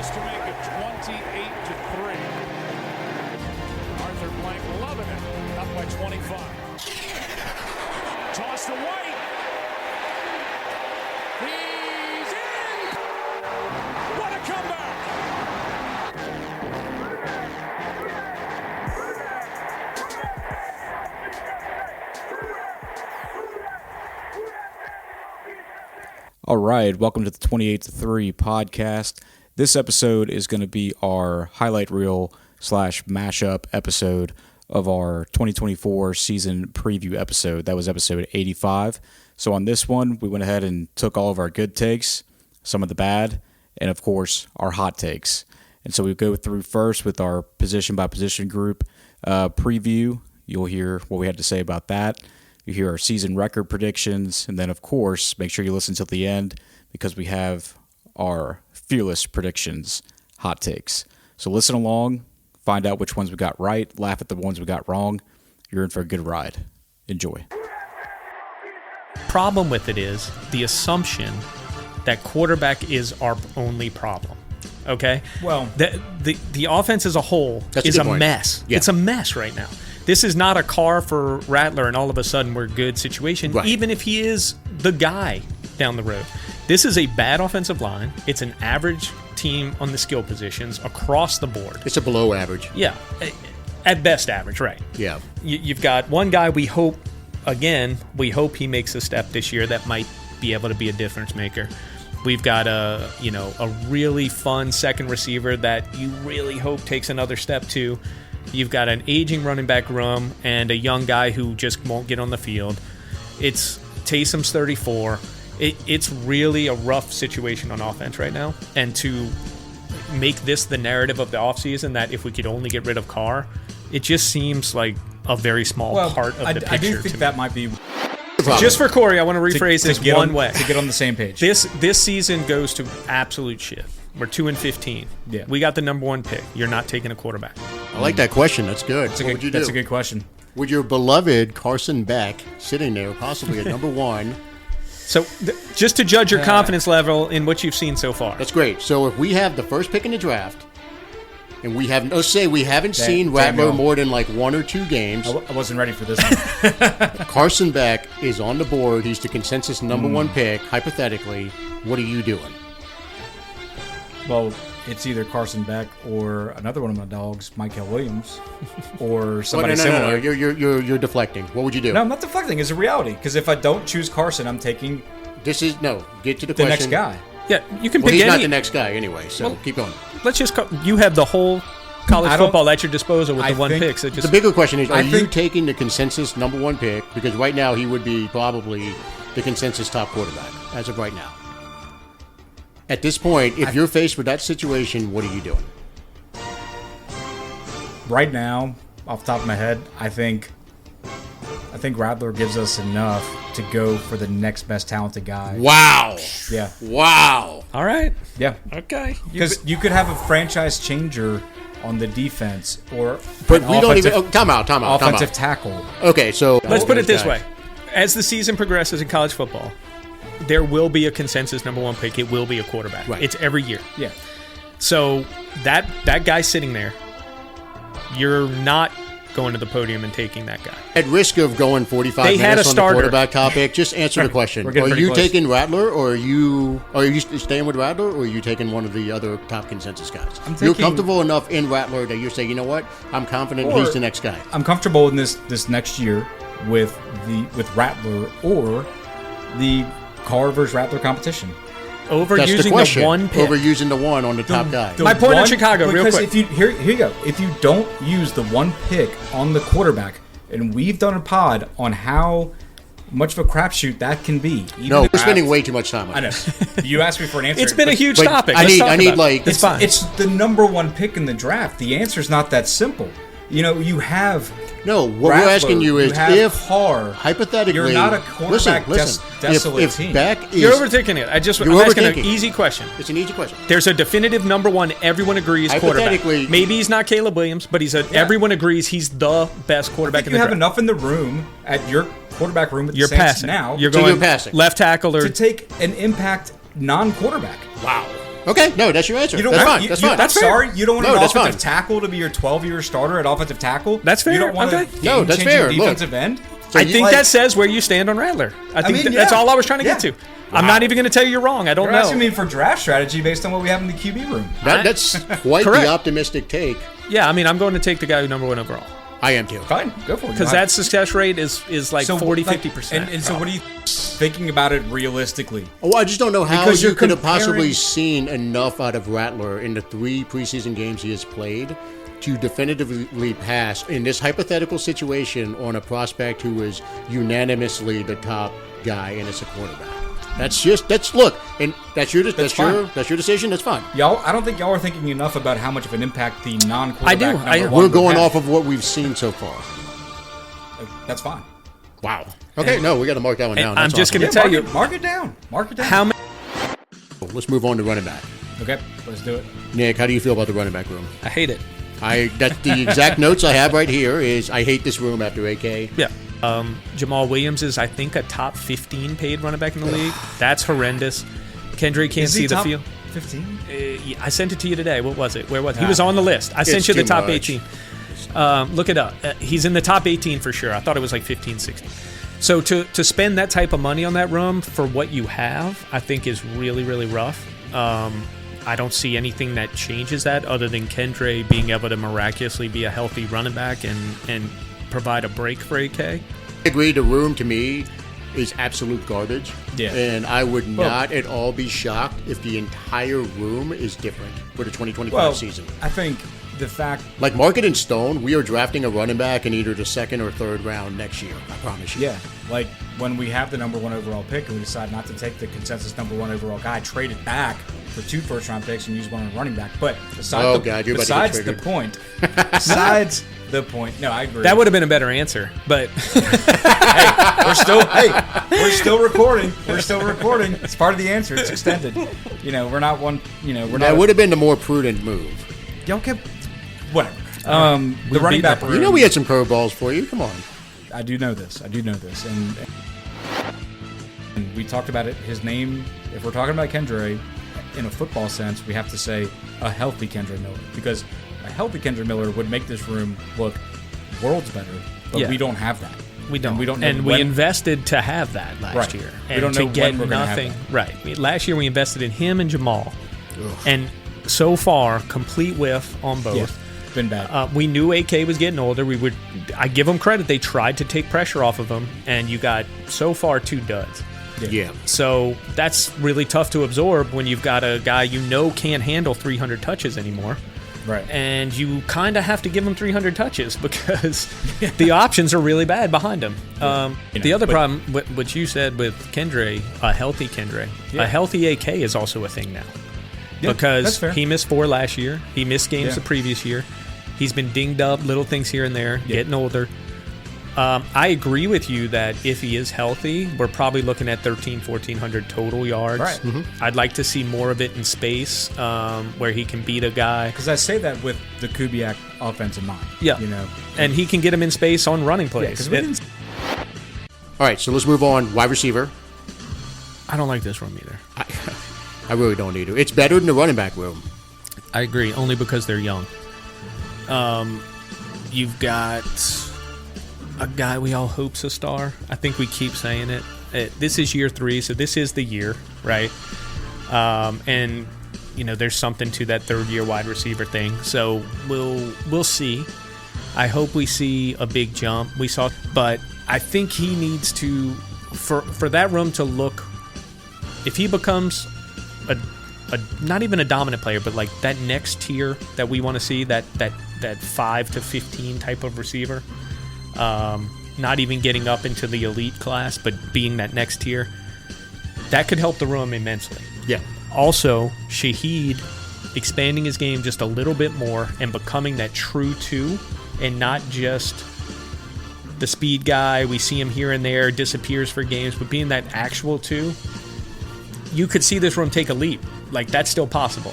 chance to make it 28-3. Arthur Blank loving it. Up by 25. Toss to White. He's in. What a comeback. All right, welcome to the 28-3 podcast. This episode is going to be our highlight reel / mashup episode of our 2024 season preview episode. That was episode 85. So on this one, we went ahead and took all of our good takes, some of the bad, and of course, our hot takes. And so we go through first with our position by position group preview. You'll hear what we had to say about that. You hear our season record predictions, and then, of course, make sure you listen till the end because we have our fearless predictions, hot takes. So listen along, find out which ones we got right, laugh at the ones we got wrong. You're in for a good ride. Enjoy. Problem with it is the assumption that quarterback is our only problem. Okay? Well, the offense as a whole is a mess. Yeah. It's a mess right now. This is not a car for Rattler and all of a sudden we're good situation, right, even if he is the guy down the road. This is a bad offensive line. It's an average team on the skill positions across the board. It's a below average. Yeah, at best average, right. Yeah. You've got one guy we hope he makes a step this year that might be able to be a difference maker. We've got a really fun second receiver that you really hope takes another step too. You've got an aging running back room and a young guy who just won't get on the field. It's Taysom's 34. It's really a rough situation on offense right now. And to make this the narrative of the offseason that if we could only get rid of Carr, it just seems like a very small part of the picture. I do think that might be... Just for Corey, I want to rephrase this one way. To get on the same page. This season goes to absolute shit. We're 2-15. Yeah. We got the number one pick. You're not taking a quarterback. I like that question. That's good. That's a good question. With your beloved Carson Beck sitting there, possibly at number one. So, just to judge your confidence level in what you've seen so far. That's great. So, if we have the first pick in the draft, and we haven't, let's say we haven't seen Rattler more than like 1 or 2 games. I wasn't ready for this one. Carson Beck is on the board. He's the consensus number one pick, hypothetically. What are you doing? Well, it's either Carson Beck or another one of my dogs, Michael Williams, or somebody similar. No. You're deflecting. What would you do? No, I'm not deflecting. It's a reality. Because if I don't choose Carson, I'm taking get to the the question. next guy. Yeah, you can pick he's any. He's not the next guy anyway, so keep going. Let's just you have the whole college football at your disposal with the one pick. So just, the bigger question is, are you taking the consensus number one pick? Because right now he would be probably the consensus top quarterback as of right now. At this point, if you're faced with that situation, what are you doing? Right now, off the top of my head, I think Rattler gives us enough to go for the next best talented guy. Wow. Yeah. Wow. All right. Yeah. Okay. Because you could have a franchise changer on the defense or but we don't even time out. Offensive tackle. Okay, so let's put it this way. As the season progresses in college football, there will be a consensus number one pick. It will be a quarterback. Right. It's every year. Yeah. So that guy sitting there, you're not going to the podium and taking that guy. At risk of going 45 minutes on the quarterback topic, just answer the question. Are you taking Rattler, or are you staying with Rattler, or are you taking one of the other top consensus guys? You're comfortable enough in Rattler that you're saying, you know what, I'm confident he's the next guy. I'm comfortable in this next year with Rattler or the Carr versus Rattler competition. Overusing the one pick. Overusing the one on the top guy. My point in Chicago, real quick. Here you go. If you don't use the one pick on the quarterback, and we've done a pod on how much of a crapshoot that can be. No, we're spending way too much time on it. I know. You asked me for an answer. It's been a huge topic. I need like... It's fine. It's the number one pick in the draft. The answer's not that simple. You know, you have... No, what we're asking you is if Carr, hypothetically... You're not a quarterback desolate if team. Beck is... You're overthinking it. I'm asking an easy question. It's an easy question. There's a definitive number one, everyone agrees, quarterback. Maybe he's not Caleb Williams, but everyone agrees he's the best quarterback in the draft. You have enough in the room at your quarterback room at the Saints passing. Now. You're going passing. Left tackle or... To take an impact non-quarterback. Wow. Okay, no, that's your answer. You don't that's want, fine. you, That's you, fine. That's sorry. You don't want an offensive tackle to be your 12-year starter at offensive tackle? That's fair. You don't want a that's fair. defensive end? So I think that says where you stand on Rattler. I think that's all I was trying to get to. Wow. I'm not even going to tell you you're wrong. I don't know. You're asking me for draft strategy based on what we have in the QB room. That's quite the optimistic take. Yeah, I mean, I'm going to take the guy who number 1 overall. I am too. Fine, go for it. Because that success rate is like 40-50%. And so what are you thinking about it realistically? Oh, I just don't know how Because you you're could have comparing- possibly seen enough out of Rattler in the 3 preseason games he has played to definitively pass in this hypothetical situation on a prospect who was unanimously the top guy and is a quarterback. That's your decision. That's fine. Y'all, I don't think y'all are thinking enough about how much of an impact the non-quarterback I do. number one We're going would off have. of what we've seen so far. That's fine. Wow. Okay, no, we got to mark that one down. I'm That's just awesome. going to tell you. Mark it down. Mark it down. How many? Let's move on to running back. Okay, let's do it. Nick, how do you feel about the running back room? I hate it. That's the exact notes I have right here. Is I hate this room after AK. Yeah. Jamal Williams is, I think, a top 15 paid running back in the league. That's horrendous. Kendrick can't see the field. 15? I sent it to you today. What was it? Where was it? He was on the list. I sent you the top 18. Look it up. He's in the top 18 for sure. I thought it was like 15, 16. So to spend that type of money on that room for what you have, I think is really, really rough. I don't see anything that changes that other than Kendra being able to miraculously be a healthy running back and provide a break for AK. I agree. The room to me is absolute garbage. Yeah. And I would not at all be shocked if the entire room is different for the 2025 season. I think the fact... Like, mark it in stone, we are drafting a running back in either the 2nd or 3rd round next year. I promise you. Yeah. Like, when we have the number 1 overall pick and we decide not to take the consensus number 1 overall guy, trade it back for 2 first-round picks and use one on running back. But besides the point... Besides the point... No, I agree. That would have been a better answer, but... we're still recording. We're still recording. It's part of the answer. It's extended. We're not one... That would have been the more prudent move. Y'all kept... Whatever. The running back room... we had some curveballs for you. Come on. I do know this. And we talked about it. His name, if we're talking about Kendra in a football sense, we have to say a healthy Kendra Miller. Because a healthy Kendra Miller would make this room look worlds better. But we don't have that. We don't. And we don't know we invested to have that last year. And we don't know to get when we're nothing. have that. Right. Last year we invested in him and Jamal. Ugh. And so far, complete whiff on both. Yeah. Been bad. We knew AK was getting older. I give them credit. They tried to take pressure off of him, and you got so far 2 duds. Yeah. So that's really tough to absorb when you've got a guy can't handle 300 touches anymore. Right. And you kind of have to give him 300 touches because the options are really bad behind him. The other problem, what you said with Kendra, a healthy Kendra, a healthy AK is also a thing now. Yeah, because he missed 4 last year. He missed games the previous year. He's been dinged up, little things here and there, getting older. I agree with you that if he is healthy, we're probably looking at 1,400 total yards. Right. Mm-hmm. I'd like to see more of it in space where he can beat a guy. Because I say that with the Kubiak offense in mind. Yeah. And he can get him in space on running plays. All right, so let's move on. Wide receiver. I don't like this room either. I really don't either. It's better than the running back room. I agree, only because they're young. You've got a guy we all hope's a star. I think we keep saying it. This is year 3, so this is the year, right? And there's something to that 3rd-year wide receiver thing. So we'll see. I hope we see a big jump. But I think he needs to for that room to look. If he becomes a not even a dominant player, but like that next tier that we want to see, that 5 to 15 type of receiver, not even getting up into the elite class, but being that next tier, that could help the room immensely. Yeah. Also, Shaheed expanding his game just a little bit more and becoming that true 2 and not just the speed guy. We see him here and there, disappears for games, but being that actual 2, you could see this room take a leap. Like, that's still possible.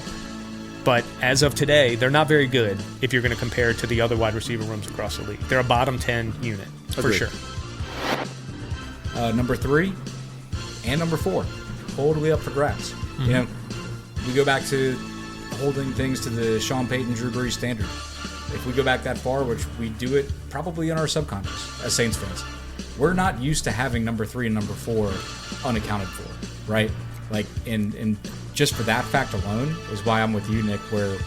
But as of today, they're not very good if you're going to compare it to the other wide receiver rooms across the league. They're a bottom 10 unit, for sure. Number 3 and number 4, totally up for grabs. Mm-hmm. we go back to holding things to the Sean Payton, Drew Brees standard. If we go back that far, which we do it probably in our subconscious as Saints fans, we're not used to having number 3 and number 4 unaccounted for, right? Like, and just for that fact alone is why I'm with you, Nick, where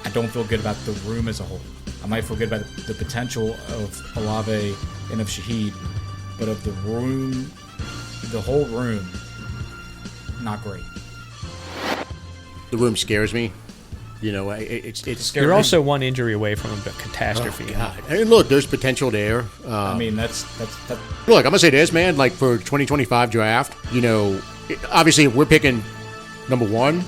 I don't feel good about the room as a whole. I might feel good about the potential of Olave and of Shaheed, but of the room, the whole room, not great. The room scares me. You know, it's scary. You're also one injury away from a catastrophe. Oh, God. And look, there's potential there. I mean, that's. Look, I'm gonna say this, man. Like for 2025 draft, you know, obviously if we're picking number 1,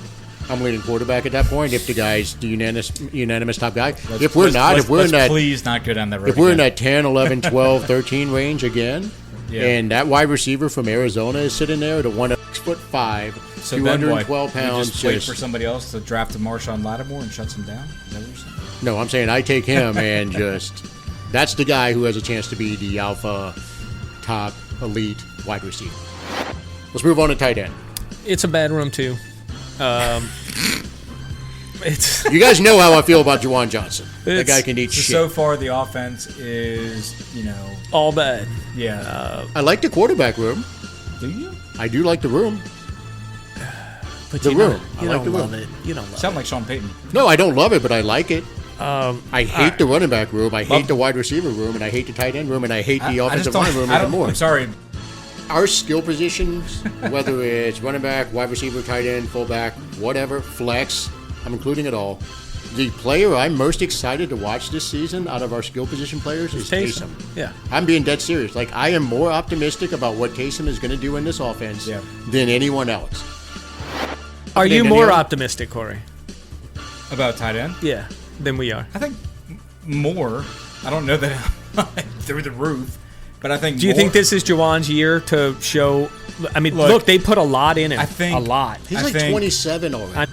I'm leading quarterback at that point. If the guy's the unanimous top guy, if we're in that, please not go down that road. If we're in that 10, 11, 12, 13 range again, and that wide receiver from Arizona is sitting there at a 1'5", so 212 pounds. Just wait for somebody else to draft a Marshawn Lattimore and shuts him down? Is that what you're saying? No, I'm saying I take him and that's the guy who has a chance to be the alpha, top, elite wide receiver. Let's move on to tight end. It's a bad room, too. It's you guys know how I feel about Juwan Johnson. That guy can eat shit. So far, the offense is, all bad. Yeah. I like the quarterback room. Do you? I do like the room. But the room. You don't love it. You don't love it. Sound like Sean Payton. No, I don't love it, but I like it. I hate the running back room. I hate Love the wide receiver room, and I hate the tight end room, and I hate the offensive line room even more. I'm sorry. Our skill positions, whether it's running back, wide receiver, tight end, fullback, whatever, flex, I'm including it all. The player I'm most excited to watch this season out of our skill position players is Taysom. Yeah. I'm being dead serious. Like, I am more optimistic about what Taysom is going to do in this offense than anyone else. Are you more optimistic, Corey? About tight end? Yeah, than we are. I think more. I don't know that through the roof, but I think. Do you think this is Juwan's year to show? I mean, look, they put a lot in it. I think a lot. He's like 27 already.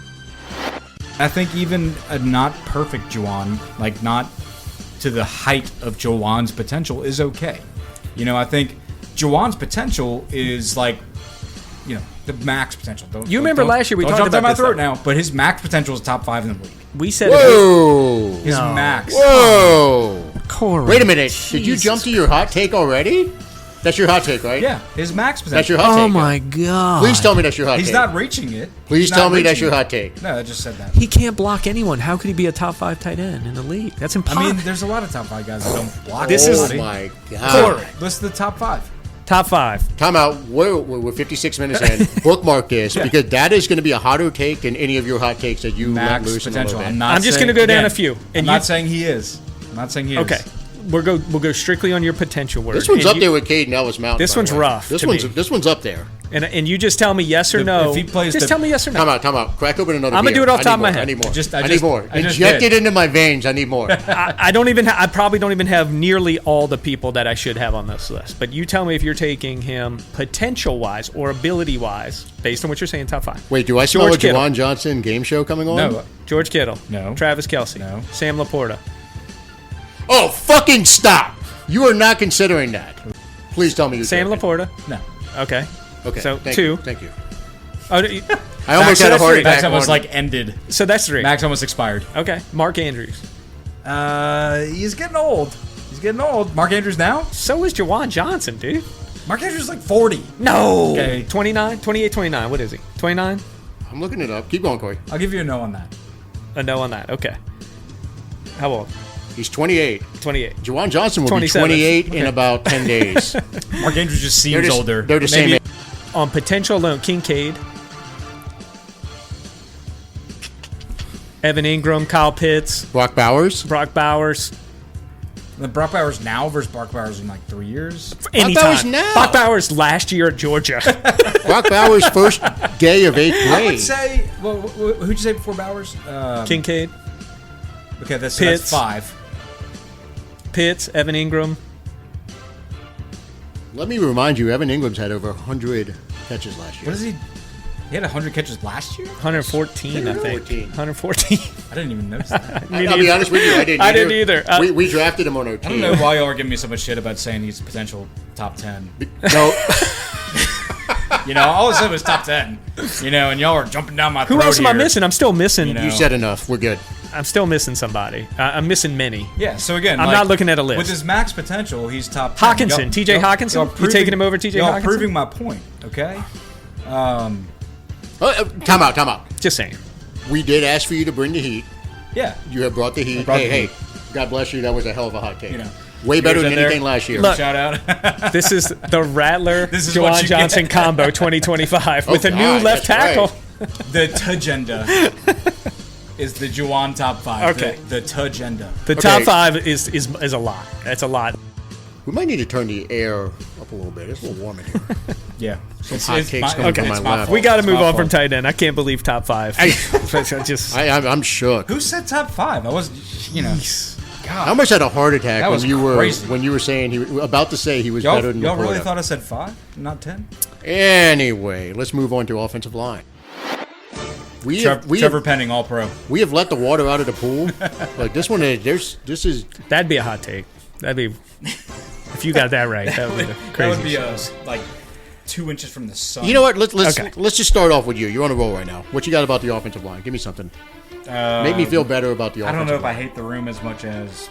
I think even a not perfect Juwan, like not to the height of Juwan's potential, is okay. I think Juwan's potential is like, the max potential. You remember last year we talked about this. Don't jump down my throat now, but his max potential is top 5 in the league. We said his max. Whoa. Corey. Wait a minute. Did you jump to your hot take already? That's your hot take, right? Yeah, his max potential. That's your hot take. Oh, my God. Please tell me that's your hot take. He's not reaching it. Please tell me that's your hot take. No, I just said that. He can't block anyone. How could he be a top 5 tight end in the league? That's impossible. I mean, there's a lot of top 5 guys that don't block. Oh, my God. Corey. List the top 5. Top 5. Time out. We're 56 minutes in. Bookmark this because that is going to be a hotter take than any of your hot takes that you let loose potential. in a I'm just going to go down a few. I'm not saying he is. Okay. We'll go strictly on your potential word. This one's up there with Caden Ellis Mountain. This one's rough. This one's up there. And you just tell me yes or no. If he plays just tell me yes or no. Time out. Crack open another beer. I'm going to do it off the top of my head. I need more. I need more. Inject it into my veins. I need more. I probably don't even have nearly all the people that I should have on this list. But you tell me if you're taking him potential-wise or ability-wise, based on what you're saying, top 5. Wait, do I smell a Juwan Johnson game show coming on? No. George Kittle. No. Travis Kelce. No. Sam Laporta. Oh, fucking stop. You are not considering that. Please tell me you Sam Laporta. No. Okay. So, 2. Thank you. Oh, I almost had a heart attack. Max almost ended. So that's 3. Max almost expired. Okay. Mark Andrews. He's getting old. Mark Andrews now? So is Juwan Johnson, dude. Mark Andrews is like 40. No. Okay. 29? 28, 29. What is he? 29? I'm looking it up. Keep going, Corey. I'll give you a no on that. A no on that. Okay. How old? He's 28. 28. Juwan Johnson will 27. be 28 in about 10 days. Mark Andrews just seems older. They're the same age. On potential alone, Kincaid, Evan Ingram, Kyle Pitts, Brock Bowers. Brock Bowers. The Brock Bowers now versus Brock Bowers in like 3 years? Anytime. Bowers now. Brock Bowers last year at Georgia. Brock Bowers' first day of 8th grade. I would say, well, who'd you say before Bowers? Kincaid. Okay, that's 5. Pitts, Evan Ingram. Let me remind you, Evan Ingram's had over 100 catches last year. What is he? He had 100 catches last year? 114, I think. 114. I didn't even notice that. I'll be honest with you, I didn't either. I didn't either. We drafted him on our team. I don't know why y'all are giving me so much shit about saying he's potential top 10. No. All I said was top 10. And y'all are jumping down my throat. Who else am I here. missing? I'm still missing. You said enough. We're good. I'm still missing somebody. I'm missing many. Yeah, so again, I'm not looking at a list. With his max potential, he's top 10. Hawkinson, TJ Hawkinson? You taking him over TJ Hawkinson? Y'all proving my point, okay? Time out. Just saying. We did ask for you to bring the heat. Yeah. You have brought the heat. Hey, God bless you. That was a hell of a hot take. Way Yours better than anything last year. Look, shout out. This is the Rattler Juwan Johnson combo 2025 with a new left tackle. Right. The Tagenda is the Juwan top 5. Okay. The Tagenda. The top 5 is a lot. That's a lot. We might need to turn the air up a little bit. It's a little warm in here. Yeah. Hot takes coming from my lap. We got to move on from tight end. I can't believe top 5. I'm shook. Who said top 5? I was, God. I almost had a heart attack when you were saying he was about to say he was better than y'all Laporta. really thought I said 5, not 10? Anyway, let's move on to offensive line. Trevor Penning, all pro. We have let the water out of the pool. Like this one, this is. That'd be a hot take. That'd be if you got that right. That would be crazy. That would be like 2 inches from the sun. You know what? Let's just start off with you. You're on a roll right now. What you got about the offensive line? Give me something. Make me feel better about the offensive line. I don't know if I hate the room as much as.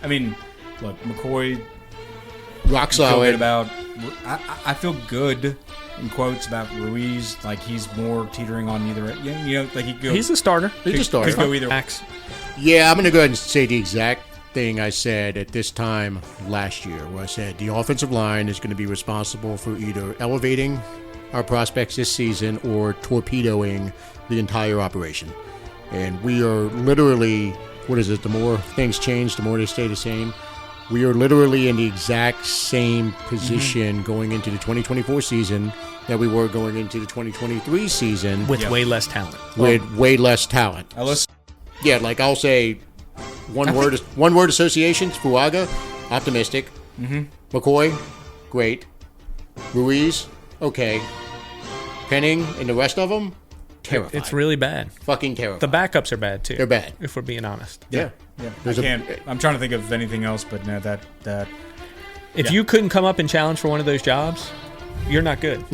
I mean, look, McCoy. Rock solid. I feel good in quotes about Ruiz. Like he's more teetering on either. Like he go. He's a starter. He's a starter. Could go either. Max. Yeah, I'm going to go ahead and say the exact thing I said at this time last year, where I said the offensive line is going to be responsible for either elevating our prospects this season or torpedoing the entire operation. And we are literally, the more things change, the more they stay the same. We are literally in the exact same position going into the 2024 season that we were going into the 2023 season. With way less talent. Way less talent. Yeah, like I'll say one word associations. Fuaga, optimistic. McCoy, great. Ruiz, okay. Penning and the rest of them, terrifying. It's really bad. Fucking terrifying. The backups are bad too. They're bad. If we're being honest. Yeah. I'm trying to think of anything else, but no, that. If you couldn't come up and challenge for one of those jobs, you're not good.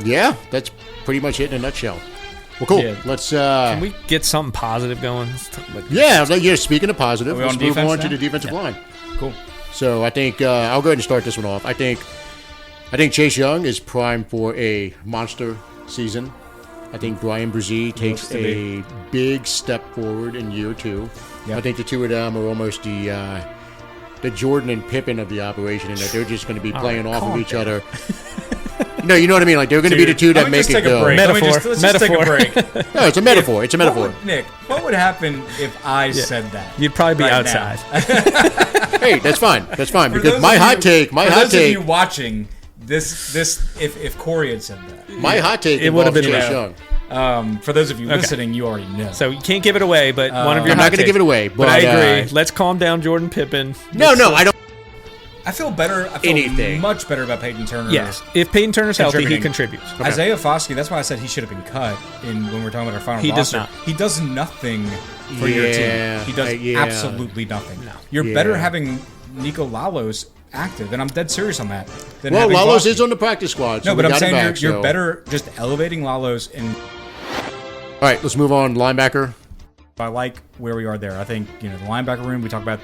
Yeah, that's pretty much it in a nutshell. Well, cool. Yeah. Let's. Can we get something positive going? Yeah. Speaking of positive, let's move on to the defensive line. Cool. So I think I'll go ahead and start this one off. I think Chase Young is primed for a monster season. I think Brian Brzee takes a big step forward in year 2. Yep. I think the two of them are almost the Jordan and Pippen of the operation, in that they're just going to be playing off of each other. No, you know what I mean? Like, they're going to be the two that make it go. Metaphor. Let's just take a break. No, it's a metaphor. It's a metaphor. Nick, what would happen if I said that? You'd probably be outside. Hey, that's fine. That's fine. Because my hot take. For those of you watching, this if Corey had said that. My hot take it would have been Chase Young. For those of you listening, you already know. So you can't give it away, but one of your I'm not going to give it away. But I agree. Let's calm down Jordan Pippen. No, I don't. I feel better. I feel much better about Peyton Turner. Yes. If Peyton Turner's healthy, he contributes. Okay. Isaiah Foskey, that's why I said he should have been cut when we were talking about our final roster. He does not. He does nothing for your team. He does absolutely nothing. No. You're better having Nico Lalos active, and I'm dead serious on that. Well, Lalos is on the practice squad. So no, but I'm saying you're better just elevating Lalos. All right, let's move on. Linebacker. I like where we are there. I think the linebacker room, we talk about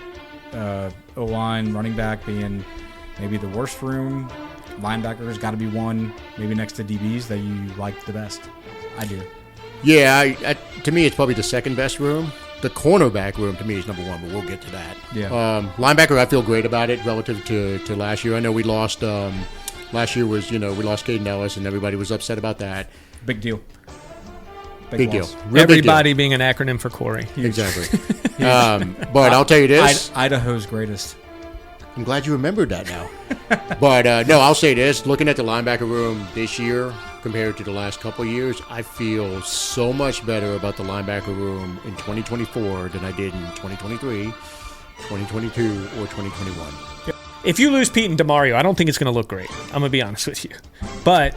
O-line, running back being maybe the worst room. Linebackers got to be one, maybe next to DBs, that you like the best. I do. Yeah, to me, it's probably the second best room. The cornerback room, to me, is number 1, but we'll get to that. Yeah. Linebacker, I feel great about it relative to last year. I know we lost. Last year was, we lost Caden Ellis, and everybody was upset about that. Big deal. Big deal. Everybody being an acronym for Corey. Exactly. But I'll tell you this. Idaho's greatest. I'm glad you remembered that now. But no, I'll say this. Looking at the linebacker room this year compared to the last couple of years, I feel so much better about the linebacker room in 2024 than I did in 2023, 2022, or 2021. If you lose Pete and DeMario, I don't think it's going to look great. I'm going to be honest with you. But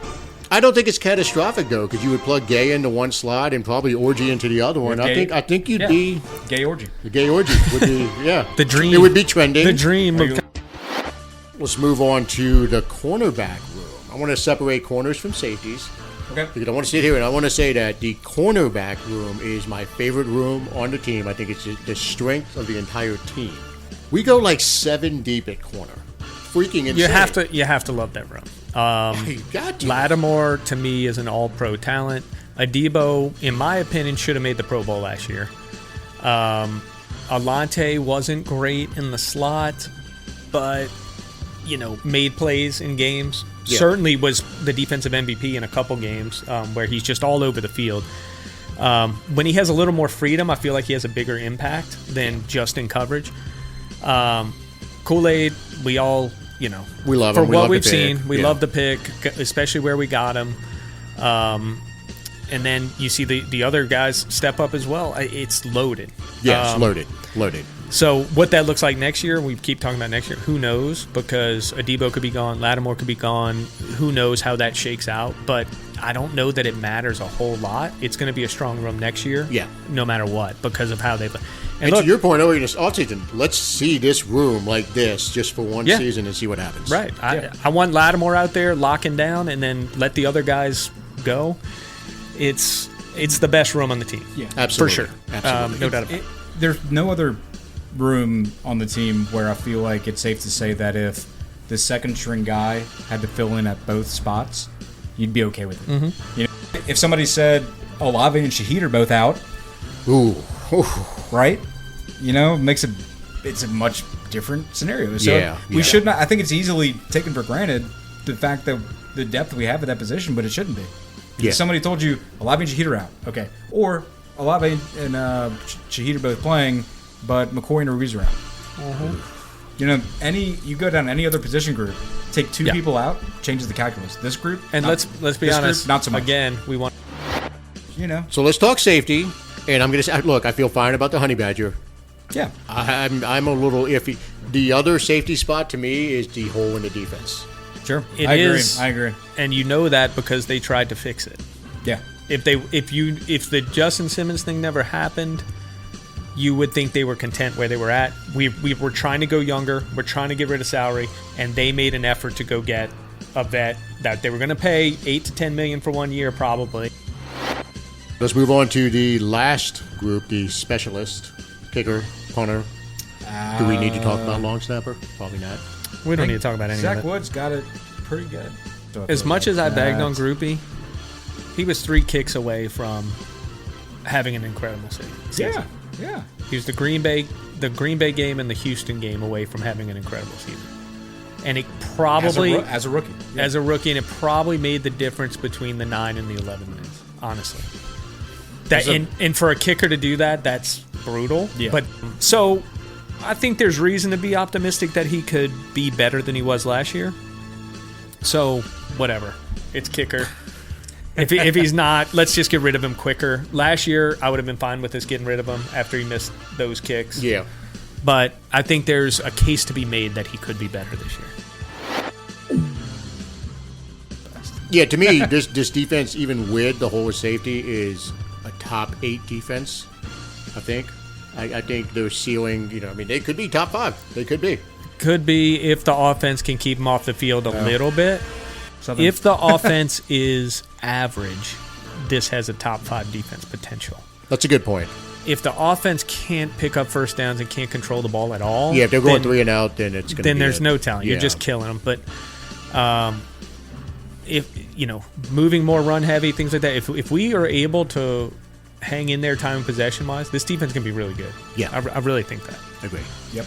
I don't think it's catastrophic, though, because you would plug Gay into one slot and probably Orgy into the other one. I think you'd be Gay Orgy. The Gay Orgy would be, the dream. It would be trending. The dream. let's move on to the cornerback room. I want to separate corners from safeties. Okay. Because I want to sit here and I want to say that the cornerback room is my favorite room on the team. I think it's the strength of the entire team. We go like 7 deep at corner. Freaking insane. You have to love that room. You got to. Lattimore to me is an all-pro talent. Adebo, in my opinion, should have made the Pro Bowl last year. Alante wasn't great in the slot, but made plays in games. Yeah. Certainly was the defensive MVP in a couple games where he's just all over the field. When he has a little more freedom, I feel like he has a bigger impact than just in coverage. Kool-Aid, we all, we love him. For what we've seen, we love the pick, especially where we got him. And then you see the other guys step up as well. It's loaded. Yes, loaded. So what that looks like next year, we keep talking about next year, who knows? Because Adebo could be gone, Lattimore could be gone. Who knows how that shakes out? But I don't know that it matters a whole lot. It's going to be a strong room next year, no matter what, because of how they've... And look, to your point earlier, this offseason, let's see this room like this just for one season and see what happens. Right. I want Lattimore out there locking down and then let the other guys go. It's the best room on the team. Yeah, absolutely. For sure. Absolutely. No doubt about it. There's no other room on the team where I feel like it's safe to say that if the second string guy had to fill in at both spots, you'd be okay with it. Mm-hmm. If somebody said Olave and Shaheed are both out, right? It's a much different scenario. So we should not. I think it's easily taken for granted the fact that the depth we have at that position, but it shouldn't be. If somebody told you Olave and Shaheed are out, okay, or Olave and Shaheed are both playing, but McCoy and Ruiz are out. Mm-hmm. You go down any other position group, take 2 people out, changes the calculus. This group, and let's be honest, group, not so much. Again, we want. So let's talk safety, and I'm going to say, look, I feel fine about the Honey Badger. Yeah, I'm a little iffy. The other safety spot to me is the hole in the defense. Sure, I agree, and you know that because they tried to fix it. Yeah, if the Justin Simmons thing never happened, you would think they were content where they were at. We were trying to go younger. We're trying to get rid of salary, and they made an effort to go get a vet that they were going to pay $8 to $10 million for 1 year, probably. Let's move on to the last group, the specialist, kicker, punter. Do we need to talk about long snapper? Probably not. We don't need to talk about any of it. Zach Woods got it pretty good. As much as I bagged on Groupie, he was 3 kicks away from having an incredible season. Yeah. He was the Green Bay game and the Houston game away from having an incredible season. And it probably as a rookie. Yeah. As a rookie, and it probably made the difference between the 9 and the 11 minutes, honestly. And for a kicker to do that, that's brutal. Yeah. But so I think there's reason to be optimistic that he could be better than he was last year. So whatever. It's kicker. If he's not, let's just get rid of him quicker. Last year, I would have been fine with us getting rid of him after he missed those kicks. Yeah. But I think there's a case to be made that he could be better this year. Yeah, to me, this defense, even with the hole of safety, is a top 8 defense, I think. I think their ceiling, they could be top 5. They could be. Could be if the offense can keep them off the field a little bit. If the offense is average, this has a top 5 defense potential. That's a good point. If the offense can't pick up first downs and can't control the ball at all, if they're going 3 and out, then it's going to be. Then there's no talent. You're just killing them. But if moving more run heavy, things like that. If we are able to hang in there time and possession wise, this defense can be really good. Yeah, I really think that. Agree. Yep.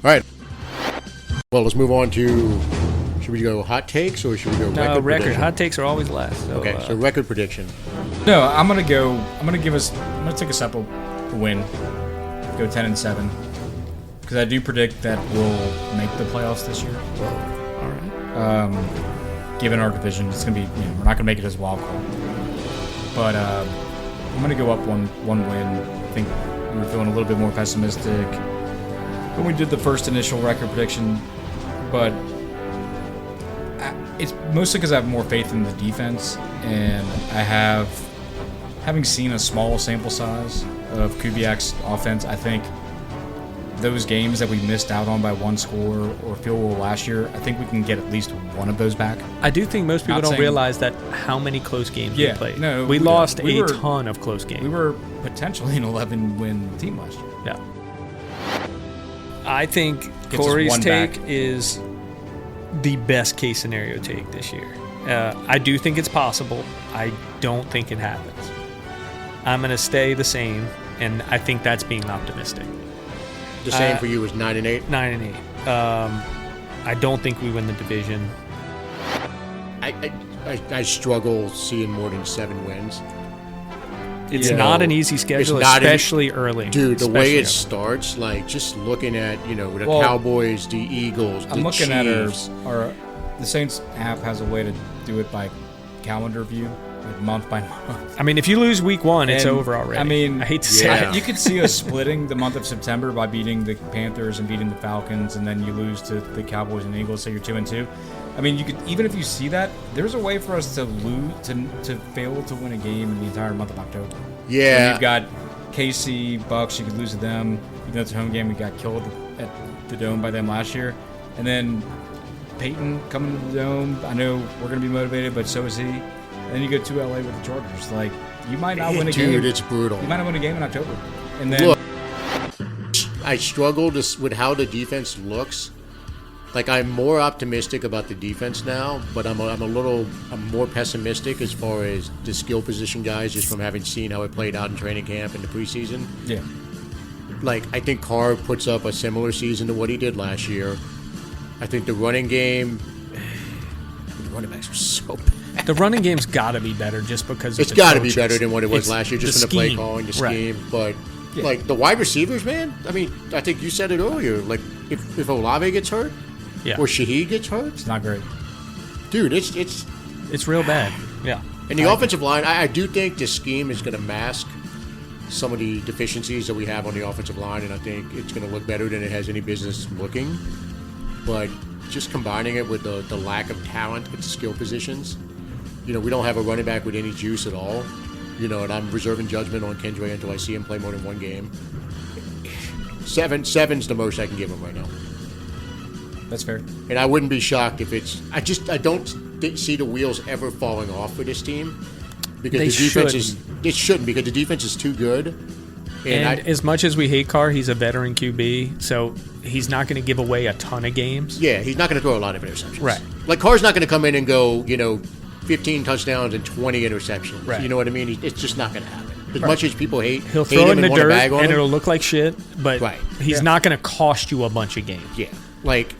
All right. Well, let's move on to. Should we go hot takes or should we go record prediction? Hot takes are always last. So, okay, so record prediction. No, I'm gonna take us up a win. Go 10-7 because I do predict that we'll make the playoffs this year. All right. Given our division, it's gonna be we're not gonna make it as a wild card, but I'm gonna go up one win. I think we were feeling a little bit more pessimistic when we did the first initial record prediction, but. It's mostly because I have more faith in the defense, and having seen a small sample size of Kubiak's offense, I think those games that we missed out on by one score or field goal last year, I think we can get at least one of those back. I do think most people don't realize that how many close games we played. No, we lost a ton of close games. We were potentially an 11-win team last year. Yeah. I think Corey's take is the best case scenario take this year. I do think it's possible. I don't think it happens. I'm going to stay the same, and I think that's being optimistic. The same for you is 9-8? 9-8. I don't think we win the division. I struggle seeing more than 7 wins. It's not an easy schedule, especially early. Dude, the way it starts, like just looking at, the Cowboys, the Eagles, the Chiefs. I'm looking at the Saints app has a way to do it by calendar view, like month by month. I mean, if you lose week 1, it's over already. I mean, I hate to say it. You could see us splitting the month of September by beating the Panthers and beating the Falcons, and then you lose to the Cowboys and Eagles, so you're 2-2. I mean, you could, even if you see that, there's a way for us to lose, to fail to win a game in the entire month of October. Yeah. When you've got KC, Bucks, you could lose to them. Even though it's a home game, we got killed at the Dome by them last year. And then Peyton coming to the Dome, I know we're going to be motivated, but so is he. And then you go to LA with the Chargers. Like, you might not win a game. Dude, it's brutal. You might not win a game in October. And then look, I struggle with how the defense looks. Like, I'm more optimistic about the defense now, but I'm more pessimistic as far as the skill position guys, just from having seen how it played out in training camp and the preseason. Yeah. Like, I think Carr puts up a similar season to what he did last year. I think the running game, the running backs are so bad. The running game's got to be better just because it's got to be better than what it was last year, just from the play calling, the scheme. But like the wide receivers, man. I mean, I think you said it earlier. Like if Olave gets hurt, or Shaheed gets hurt, it's not great, dude. It's real bad. Yeah. And the offensive line, I do think this scheme is going to mask some of the deficiencies that we have on the offensive line, and I think it's going to look better than it has any business looking. But just combining it with the lack of talent at the skill positions, we don't have a running back with any juice at all. And I'm reserving judgment on Kendra until I see him play more than one game. Seven's the most I can give him right now. That's fair. And I wouldn't be shocked if it's. I don't see the wheels ever falling off for this team because the defense is. It shouldn't, because the defense is too good. And as much as we hate Carr, he's a veteran QB, so he's not going to give away a ton of games. Yeah, he's not going to throw a lot of interceptions. Right. Like, Carr's not going to come in and go, 15 touchdowns and 20 interceptions. Right. You know what I mean? It's just not going to happen. As much as people he'll throw it in the dirt and it'll look like shit, but he's not going to cost you a bunch of games. Yeah. Like,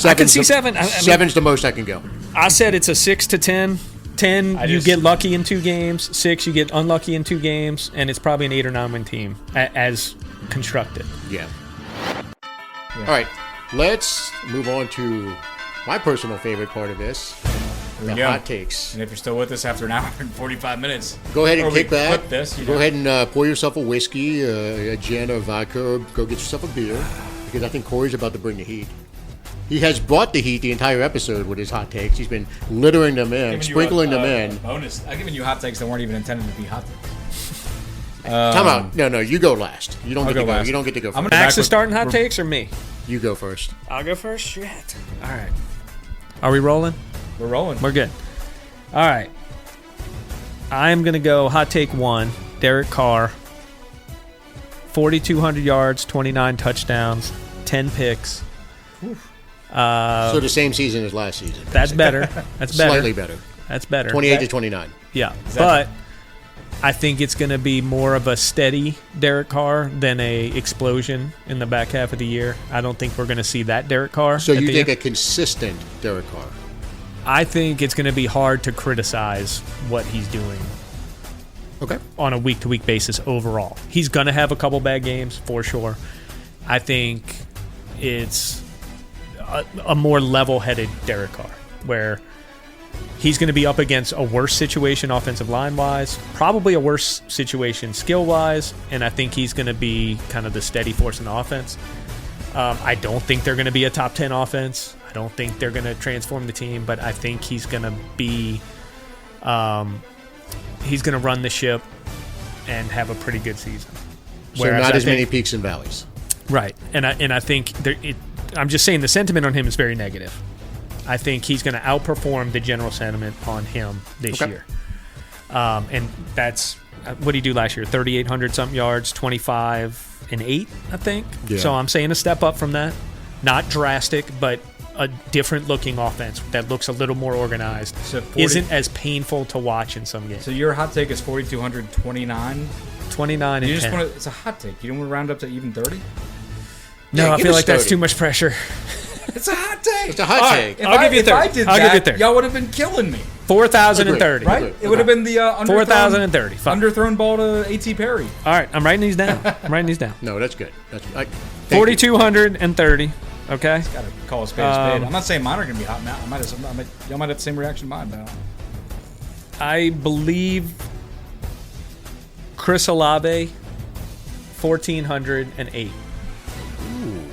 I can see 7. Seven's the most I can go. I said it's a 6 to 10. 10, you get lucky in 2 games. 6, you get unlucky in 2 games, and it's probably an 8 or 9 win team as constructed. Yeah. All right, let's move on to my personal favorite part of this, the hot takes. And if you're still with us after an hour and 45 minutes, go ahead and kick back. Go ahead and pour yourself a whiskey, a gin, or vodka, or go get yourself a beer, because I think Corey's about to bring the heat. He has brought the heat the entire episode with his hot takes. He's been littering them in, sprinkling them in. Bonus. I've given you hot takes that weren't even intended to be hot takes. Time out. No, you go last. You don't get to go. You don't get to go first. Max is starting hot takes or me? You go first. I'll go first? Shit. All right. Are we rolling? We're rolling. We're good. All right. I'm going to go hot take 1, Derek Carr. 4,200 yards, 29 touchdowns, 10 picks. Oof. So the same season as last season. That's better. That's better. Slightly better. That's better. 28 to 29. Yeah. But I think it's going to be more of a steady Derek Carr than a explosion in the back half of the year. I don't think we're going to see that Derek Carr. So you think a consistent Derek Carr? I think it's going to be hard to criticize what he's doing. Okay. On a week-to-week basis overall. He's going to have a couple bad games, for sure. I think it's a more level-headed Derek Carr, where he's going to be up against a worse situation offensive line-wise, probably a worse situation skill-wise, and I think he's going to be kind of the steady force in the offense. I don't think they're going to be a top 10 offense. I don't think they're going to transform the team, but I think he's going to be he's going to run the ship and have a pretty good season. So not as many peaks and valleys. Right, and I think I'm just saying the sentiment on him is very negative. I think he's going to outperform the general sentiment on him this year. And that's what did he do last year? 3,800 something yards, 25 and 8, I think. Yeah. So I'm saying a step up from that. Not drastic, but a different looking offense that looks a little more organized. So isn't as painful to watch in some games. So your hot take is 4,229? 29 and 10. It's a hot take. You don't want to round up to even 30? No, I feel like that's too much pressure. It's a hot take. It's a hot take. I'll give you 30. If I did that, y'all would have been killing me. 4,030. Right? It would have been the 4,030. Underthrown ball to A.T. Perry. All right, I'm writing these down. No, that's good. 4,230. Okay. Got to call a spade a spade. I'm not saying mine are going to be hot now. Y'all might have the same reaction to mine now. I believe Chris Olave, 1,408.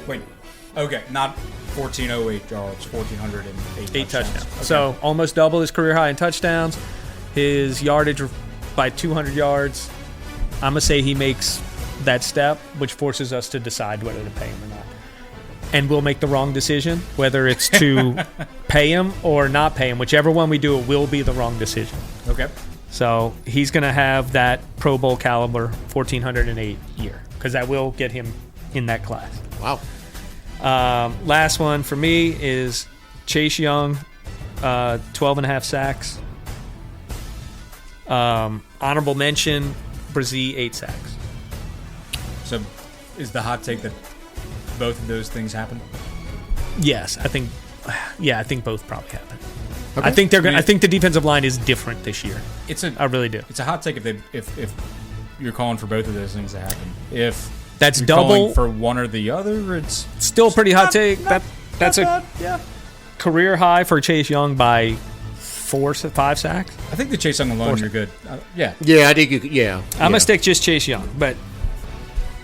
Wait. Okay, not 1,408 yards, 1,408 touchdowns. Okay. So almost double his career high in touchdowns. His yardage by 200 yards. I'm going to say he makes that step, which forces us to decide whether to pay him or not. And we'll make the wrong decision, whether it's to pay him or not pay him. Whichever one we do, it will be the wrong decision. Okay. So he's going to have that Pro Bowl caliber 1,408 year, because that will get him in that class. Wow. Last one for me is Chase Young, 12 and a half sacks. Honorable mention, Brzee, 8 sacks. So is the hot take that both of those things happen? Yes, I think both probably happen. Okay. I think I think the defensive line is different this year. I really do. It's a hot take if you're calling for both of those things to happen. If that's you're double calling for one or the other, it's still a pretty hot take. That's a career high for Chase Young by 4-5 sacks. I think the Chase Young alone, you're good. Yeah, I think you could. Yeah, I'm gonna stick just Chase Young, but.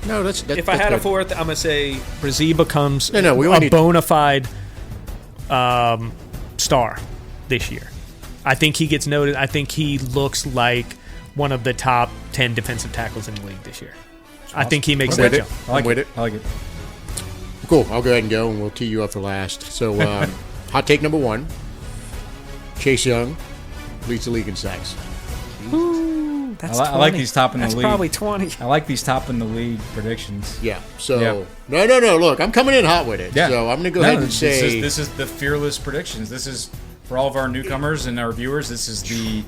No, that's if I had a fourth, I'm gonna say Brzee becomes we a bona fide star this year. I think he gets noted. I think he looks like one of the top 10 defensive tackles in the league this year. Awesome. I think he makes that jump. I like it. Cool. I'll go ahead and go, and we'll tee you up for last. So, hot take number 1: Chase Young leads the league in sacks. I like these top in the league. That's probably 20. I like these top in the league predictions. Yeah. So no. Look, I'm coming in hot with it. Yeah. So I'm going to go ahead and say this is the fearless predictions. This is for all of our newcomers and our viewers. This is the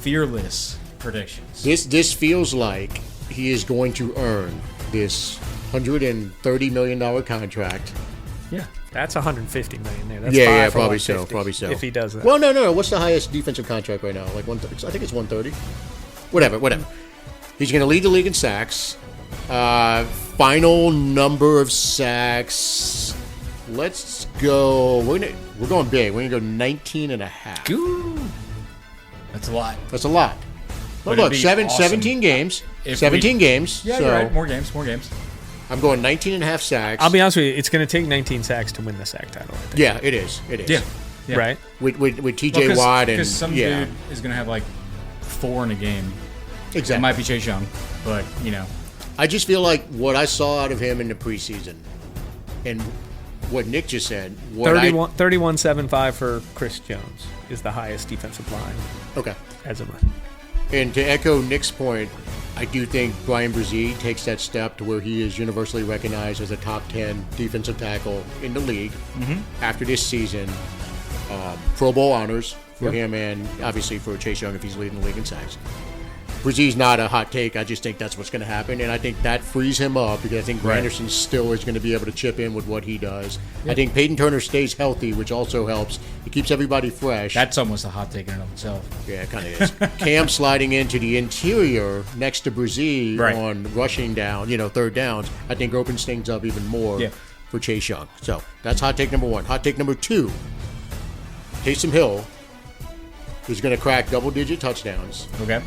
fearless predictions. This feels like he is going to earn this $130 million contract. Yeah. That's $150 million there. That's probably so. If he does that. Well, no. What's the highest defensive contract right now? Like I think it's 130. Whatever. He's going to lead the league in sacks. Final number of sacks. Let's go. We're going big. We're going to go 19 and a half. Ooh. That's a lot. But look, 17 games. 17 games. Yeah, so you're right. More games. I'm going 19 and a half sacks. I'll be honest with you. It's going to take 19 sacks to win the sack title, I think. Yeah, it is. Yeah. Right? With T.J. Watt and... Because some dude is going to have like 4 in a game. Exactly. It might be Chase Young, but, I just feel like what I saw out of him in the preseason and what Nick just said... 31.75 for Chris Jones is the highest defensive line. Okay. As of right. And to echo Nick's point, I do think Brian Brzee takes that step to where he is universally recognized as a top 10 defensive tackle in the league after this season. Pro Bowl honors for him and obviously for Chase Young if he's leading the league in sacks. Brzee's not a hot take. I just think that's what's going to happen, and I think that frees him up because I think Granderson still is going to be able to chip in with what he does. Yep. I think Peyton Turner stays healthy, which also helps. He keeps everybody fresh. That's almost a hot take in and of itself. Yeah, it kind of is. Cam sliding into the interior next to Brzee on rushing down, third downs, I think opens things up even more for Chase Young. So that's hot take number 1. Hot take number 2, Taysom Hill is going to crack double-digit touchdowns. Okay.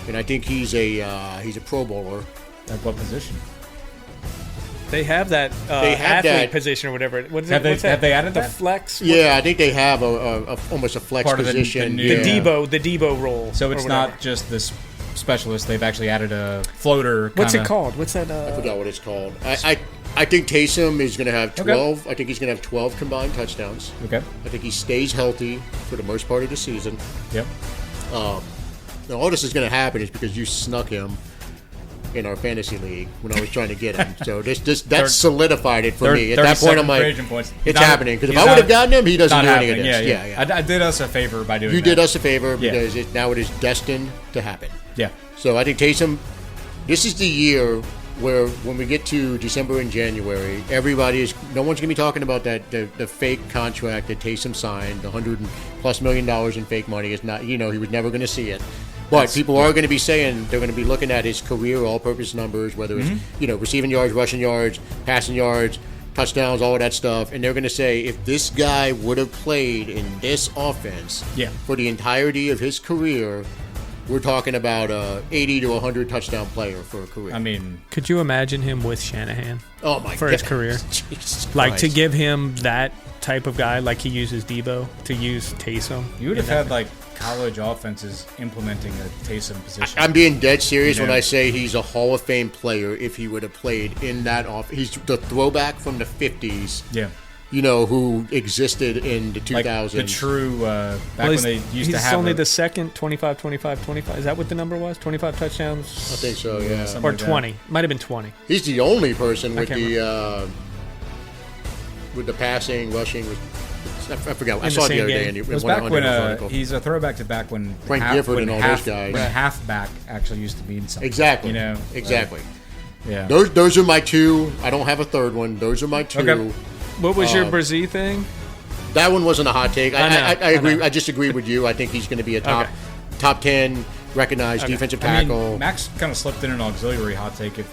And I think he's a Pro Bowler. At what position? They have that athlete position or whatever. What is have they added the that? Flex? Yeah, I think they have almost a flex position. The Debo role. So it's not just this specialist. They've actually added a floater. What's it called? What's that? I forgot what it's called. I I think Taysom is going to have 12. Okay. I think he's going to have 12 combined touchdowns. Okay. I think he stays healthy for the most part of the season. Yep. Now, all this is going to happen is because you snuck him in our fantasy league when I was trying to get him. So that solidified it for me. At that point, I'm like, it's happening. Because if I would have gotten him, he doesn't do any of this. Yeah. I did us a favor by doing that. You did us a favor because now it is destined to happen. Yeah. So I think Taysom, this is the year where when we get to December and January, no one's going to be talking about the fake contract that Taysom signed, the $100+ million in fake money. Is not, he was never going to see it. But people are going to be saying, they're going to be looking at his career all-purpose numbers, whether it's receiving yards, rushing yards, passing yards, touchdowns, all of that stuff, and they're going to say if this guy would have played in this offense for the entirety of his career, we're talking about a 80 to 100 touchdown player for a career. I mean, could you imagine him with Shanahan? Oh my God. For his career, like to give him that type of guy, like he uses Debo, to use Taysom. You would have had like college offenses implementing a Taysom position. I'm being dead serious when I say he's a Hall of Fame player if he would have played in that offense. He's the throwback from the 50s. Yeah. Who existed in the 2000s. Like the true, when they used to have... He's only the second 25, 25, 25. Is that what the number was? 25 touchdowns? I think so, yeah. Or like 20. Might have been 20. He's the only person with the passing, rushing... I forgot. I saw it the other day. And it was back when he's a throwback to back when Frank Gifford and all those guys. When halfback actually used to mean something. Exactly. Exactly. Yeah. Those are my two. I don't have a third one. Those are my two. Okay. What was your Brzee thing? That one wasn't a hot take. I agree. I just agree with you. I think he's going to be a top 10 recognized defensive tackle. I mean, Max kind of slipped in an auxiliary hot take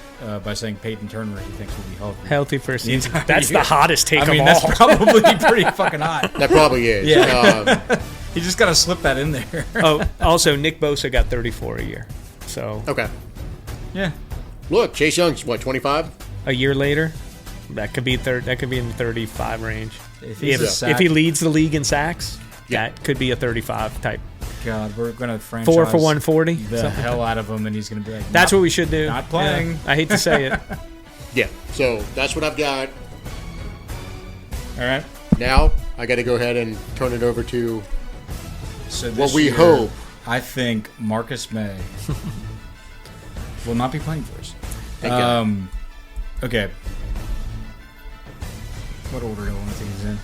by saying Peyton Turner he thinks will be healthy. Healthy for a season. That's the hottest take of all. That's probably pretty fucking hot. That probably is. Yeah. You just got to slip that in there. Also, Nick Bosa got 34 a year. So okay. Yeah. Look, Chase Young's what, 25? A year later, that could be that could be in the 35 range. If he leads the league in sacks, that could be a 35 type. God, we're going to franchise 4 for 140 the hell out of him, and he's going to be like, that's what we should do. Not playing. Yeah. I hate to say it. Yeah. So that's what I've got. All right. Now I got to go ahead and turn it over to what we year, hope. I think Marcus May will not be playing for us. Okay. What order do I want to take these in?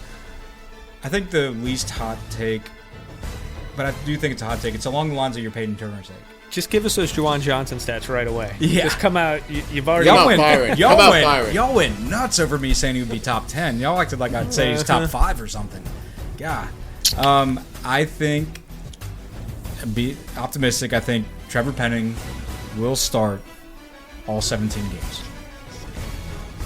I think the least hot take, but I do think it's a hot take. It's along the lines of your Peyton Turner take. Just give us those Juwan Johnson stats right away. Yeah. Just come out. You've already... Y'all went nuts over me saying he would be top 10. Y'all acted like I'd say he's top 5 or something. God. I think, be optimistic, I think Trevor Penning will start all 17 games.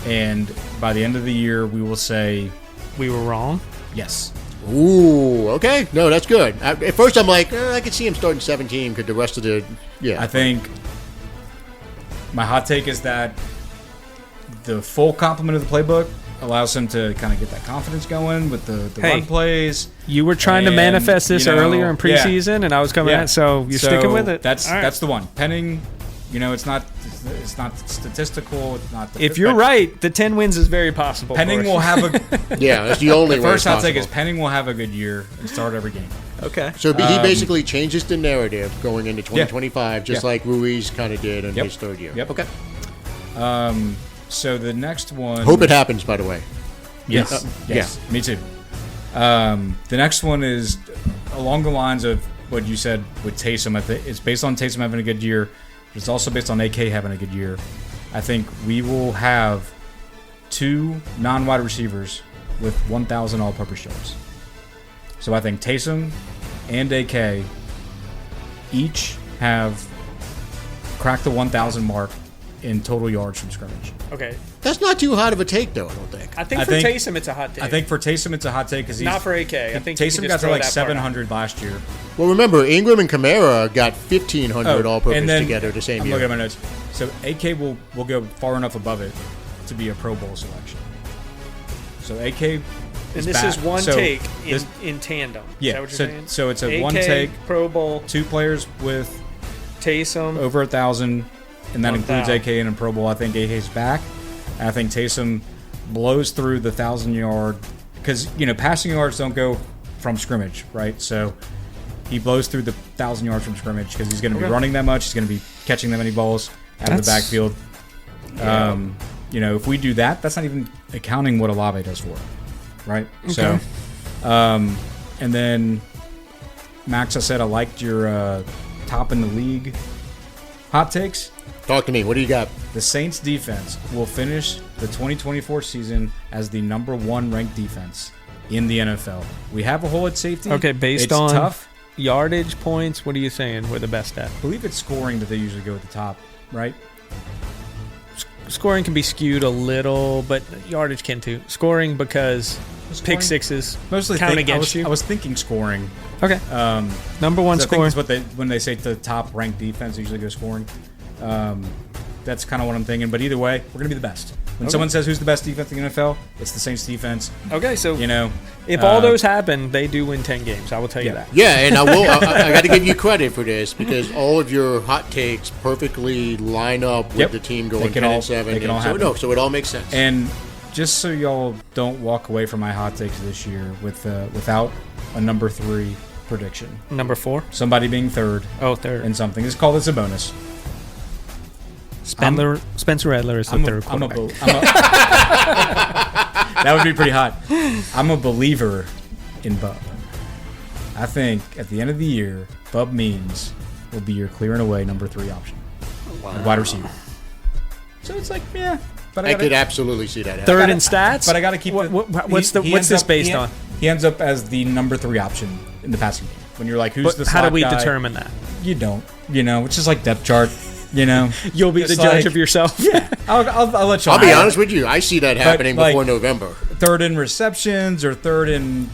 And by the end of the year, we will say... We were wrong? Yes. Ooh, okay. No, that's good. At first, I'm like, I could see him starting 17 because the rest of the... Yeah. I think my hot take is that the full complement of the playbook allows him to kind of get that confidence going with the run plays. You were trying to manifest this earlier in preseason, and I was coming at, so you're sticking with it. That's the one. Penning, it's not statistical. It's not. If you're right, the 10 wins is very possible. Penning will have a. That's the only. The first hot take is Penning will have a good year and start every game. Okay. So he basically changes the narrative going into 2025, just like Ruiz kind of did in his third year. Yep. Okay. So the next one. Hope it happens. By the way. Yes. Yes. Me too. The next one is along the lines of what you said with Taysom. I think it's based on Taysom having a good year. It's also based on AK having a good year. I think we will have 2 non-wide receivers with 1,000 all-purpose yards. So I think Taysom and AK each have cracked the 1,000 mark in total yards from scrimmage. Okay. That's not too hot of a take, though, I don't think. I think for Taysom, it's a hot take. I think for Taysom, it's a hot take because not for AK. I think Taysom got to like 700 last year. Well, remember, Ingram and Kamara got 1,500 all-purpose together the same year. I'm looking at my notes. So AK will go far enough above it to be a Pro Bowl selection. So AK is and this back. is one take in tandem. Yeah. Is that what you're saying? So it's a AK, one take. Pro Bowl. 2 players with Taysom over 1,000, and that includes AK in a Pro Bowl. I think AK's back. And I think Taysom blows through the 1,000-yard because passing yards don't go from scrimmage, right? So he blows through the 1,000 yards from scrimmage because he's going to be running that much. He's going to be catching that many balls out of the backfield. Yeah. If we do that, that's not even accounting what Olave does for him, right? Okay. So, and then Max, I said I liked your top in the league hot takes. Talk to me. What do you got? The Saints defense will finish the 2024 season as the number 1 ranked defense in the NFL. We have a hole at safety. Okay, based on tough yardage points, what are you saying we're the best at? I believe it's scoring that they usually go at the top, right? Scoring can be skewed a little, but yardage can too. Scoring because pick sixes mostly count against you. I was thinking scoring. Okay. Number 1 scoring. That's what when they say the top ranked defense, they usually go scoring. That's kind of what I'm thinking. But either way, we're going to be the best. When someone says who's the best defense in the NFL, it's the Saints defense. Okay, so if all those happen, they do win 10 games. I will tell you that. Yeah, and I will. I got to give you credit for this because all of your hot takes perfectly line up with the team going 10-7. So it all makes sense. And just so y'all don't walk away from my hot takes this year without a number 3 prediction. Number 4? Somebody being third. Oh, third. In something. Let's call this a bonus. Spencer Rattler is the third quarterback. That would be pretty hot. I'm a believer in Bub. I think at the end of the year, Bub Means will be your clear and away number 3 option. Wow. Wide receiver. So it's like, yeah. But I could absolutely see that. Third in stats? But I got to keep what's this based on? He ends up as the number 3 option in the passing game. When you're like, who's the slot guy? How do we determine that? You don't. It's just like depth chart. You'll be the judge of yourself. Yeah, I'll let you. I'll be honest with you. I see that happening before November. Third in receptions or third in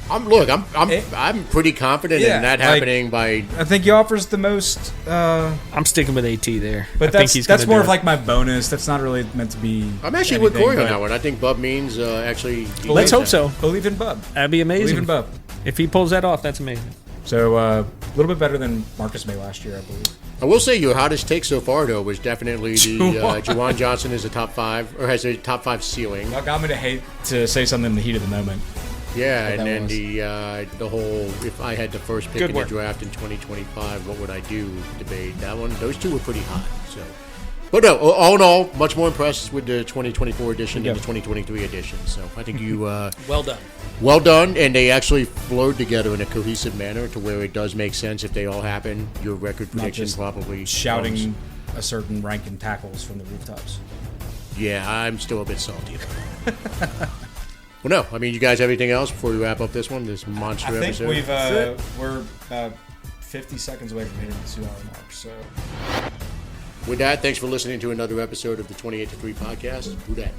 Okay. I'm pretty confident in that happening by. I think he offers the most. I'm sticking with AT there. But that's more of like my bonus. That's not really meant to be. I'm actually with Corey on that one. I think Bub Means actually. Let's hope so. Believe in Bub. That'd be amazing. Believe in Bub. If he pulls that off, that's amazing. So a little bit better than Marcus May last year, I believe. I will say your hottest take so far, though, was definitely the Juwan Johnson is a top 5 or has a top 5 ceiling. Well, I'm going to hate to say something in the heat of the moment. Yeah, and then the whole if I had the first pick in the draft in 2025, what would I do debate. Those two were pretty hot. So, but no, all in all, much more impressed with the 2024 edition than the 2023 edition. So I think you well done. Well done, and they actually flowed together in a cohesive manner to where it does make sense if they all happen. Your record prediction probably shouting a certain rank in tackles from the rooftops. Yeah, I'm still a bit salty. Well, no, I mean, you guys have anything else before we wrap up this monster episode? I think we're about 50 seconds away from hitting the 2-hour mark. So, with that, thanks for listening to another episode of the 28-3 podcast. Who dat?